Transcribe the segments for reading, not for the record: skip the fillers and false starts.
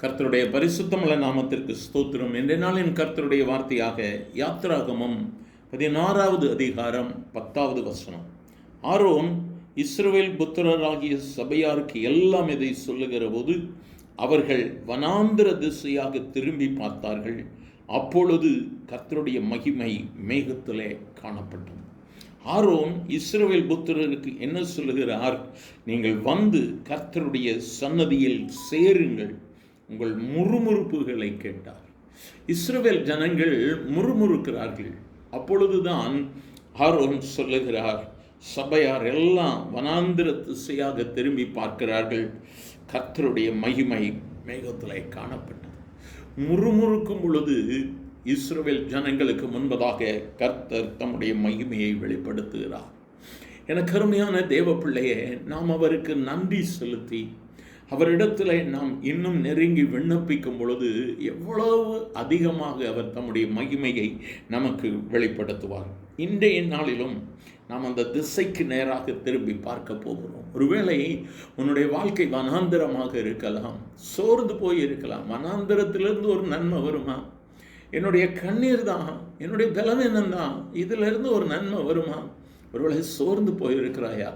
கர்த்தருடைய பரிசுத்தமுள்ள நாமத்திற்கு ஸ்தோத்திரம். இன்றைய நாளின் கர்த்தருடைய வார்த்தையாக யாத்திராகமம் 16வது அதிகாரம் 10வது வசனம். ஆரோன் இஸ்ரவேல் புத்திரராகிய சபையாருக்கு எல்லாம் இதை சொல்லுகிற போது அவர்கள் வனாந்திர திசையாக திரும்பி பார்த்தார்கள். அப்பொழுது கர்த்தருடைய மகிமை மேகத்திலே காணப்பட்டது. ஆரோன் இஸ்ரவேல் புத்திரருக்கு என்ன சொல்லுகிறார்? நீங்கள் வந்து கர்த்தருடைய சன்னதியில் சேருங்கள், உங்கள் முறுமுறுப்புகளை கேட்டார். இஸ்ரவேல் ஜனங்கள் முறுமுறுக்கிறார்கள். அப்பொழுதுதான் ஆரோன் சொல்லுகிறார், சபையார் எல்லாம் வனாந்திர திசையாக திரும்பி பார்க்கிறார்கள். கர்த்தருடைய மகிமை மேகத்திலே காணப்பட்டது. முறுமுறுக்கும் பொழுது இஸ்ரவேல் ஜனங்களுக்கு முன்பதாக கர்த்தர் தம்முடைய மகிமையை வெளிப்படுத்துகிறார். எனக்கு அருமையான தேவ பிள்ளையே, நாம் அவருக்கு நன்றி செலுத்தி அவரிடத்தில் நாம் இன்னும் நெருங்கி விண்ணப்பிக்கும் பொழுது எவ்வளவு அதிகமாக அவர் தம்முடைய மகிமையை நமக்கு வெளிப்படுத்துவார். இன்றைய நாளிலும் நாம் அந்த திசைக்கு நேராக திரும்பி பார்க்க போகிறோம். ஒருவேளை உன்னுடைய வாழ்க்கை வனாந்திரமாக இருக்கலாம், சோர்ந்து போய் இருக்கலாம். வனாந்திரத்திலிருந்து ஒரு நன்மை வருமா? என்னுடைய கண்ணீர் தான், என்னுடைய பலவீனம் தான், இதிலிருந்து ஒரு நன்மை வருமா? ஒருவேளை சோர்ந்து போயிருக்கிறாயா?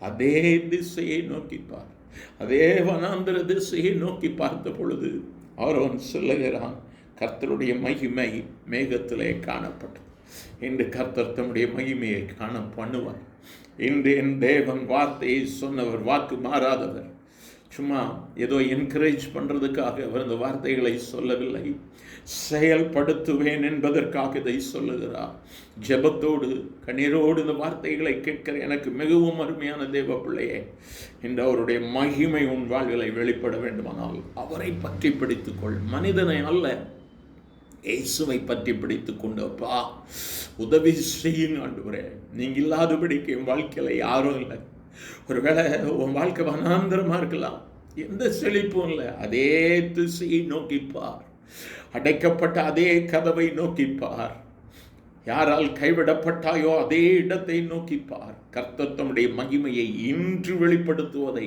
அதே திசையை நோக்கிப்பார். அதே வனாந்திர திசையை நோக்கி பார்த்த பொழுது ஆரோன் சொல்லுகிறான், கர்த்தருடைய மகிமை மேகத்திலே காணப்பட்டது. இன்று கர்த்தர் தம்முடைய மகிமையை காண பண்ணுவார். இன்று என் தேவன் வார்த்தையை சொன்னவர், வாக்கு மாறாதவர். சும்மா ஏதோ என்கரேஜ் பண்ணுறதுக்காக அவர் இந்த வார்த்தைகளை சொல்லவில்லை, செயல்படுத்துவேன் என்பதற்காக இதை சொல்லுகிறார். ஜெபத்தோடு கண்ணீரோடு இந்த வார்த்தைகளை கேட்கிற எனக்கு மிகவும் அருமையான தேவ பிள்ளையே, இன்று அவருடைய மகிமை உன் வாழ்களை வெளிப்பட வேண்டுமானால் அவரை பற்றி பிடித்துக்கொள். மனிதனை அல்ல, இயேசுவை பற்றி பிடித்து கொண்டப்பா உதவி செய்யுங்க ஆண்டவரே. நீங்கள் இல்லாதபடிக்கு என் வாழ்க்கையில் யாரும் இல்லை. ஒருவேளை உன் வாழ்க்கை வனாந்திரமா இருக்கலாம், எந்த செழிப்பும் இல்லை. அதே திசையை நோக்கிப்பார், அடைக்கப்பட்ட அதே கதவை நோக்கிப்பார். யாரால் கைவிடப்பட்டாயோ அதே இடத்தை நோக்கிப்பார். கர்த்தர் தம்முடைய மகிமையை இன்று வெளிப்படுத்துவதை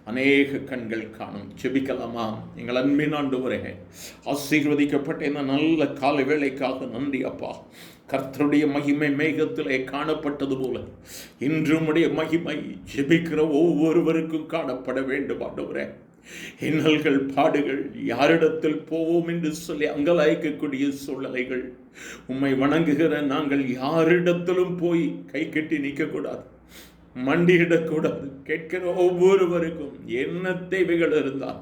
அநேக கண்கள் காணும். ஜெபிக்கலாமா? எங்கள் அன்பின் ஆண்டவரே, ஆசீர்வதிக்கப்பட்ட இந்த நல்ல காலை வேளைக்காக நன்றி அப்பா. கர்த்தருடைய மகிமை மேகத்திலே காணப்பட்டது போல இன்று உம்முடைய மகிமை ஜெபிக்கிற ஒவ்வொருவருக்கும் காணப்பட வேண்டும் ஆண்டவரே. இன்னல்கள், பாடுகள், யாரிடத்தில் போவோம் என்று சொல்லி அங்கலாய்க்கக்கூடிய சூழ்நிலைகள், உம்மை வணங்குகிற நாங்கள் யாரிடத்திலும் போய் கை கட்டி நிற்கக்கூடாது, மண்டியிடக்கூடாது. கேட்கிற ஒவ்வொருவருக்கும் என்ன தேவைகள் இருந்தால்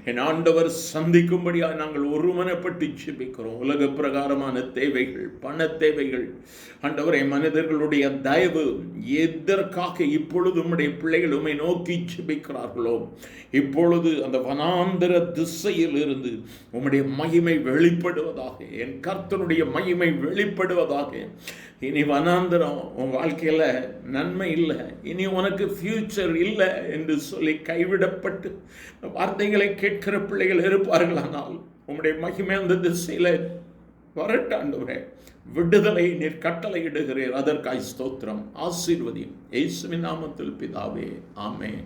என் ஆண்டவர் சந்திக்கும்படியாக நாங்கள் ஒருமனப்பட்டு ஜெபிக்கிறோம். உலக பிரகாரமான தேவைகள், பண தேவைகள், ஆண்டவரை மனிதர்களுடைய தயவு, எதற்காக இப்பொழுது உம்முடைய பிள்ளைகள் உம்மை நோக்கி ஜெபிக்கிறார்களோ இப்பொழுது அந்த வனாந்திர திசையில் இருந்து உம்முடைய மகிமை வெளிப்படுவதாக, என் கர்த்தருடைய மகிமை வெளிப்படுவதாக. இனி வனாந்திரம் உன் வாழ்க்கையில் நன்மை இல்லை, இனி உனக்கு ஃபியூச்சர் இல்லை என்று சொல்லி கைவிடப்பட்டு வார்த்தைகளை கேட்கிற பிள்ளைகள் இருப்பார்களானால் உம்முடைய மகிமை அந்த திசையில் வரட்டாண்டவரே. விடுதலை நீர் கட்டளை இடுகிறீர், அதற்காய் ஸ்தோத்திரம். ஆசீர்வதியும். இயேசுவின் நாமத்தில் பிதாவே, ஆமென்.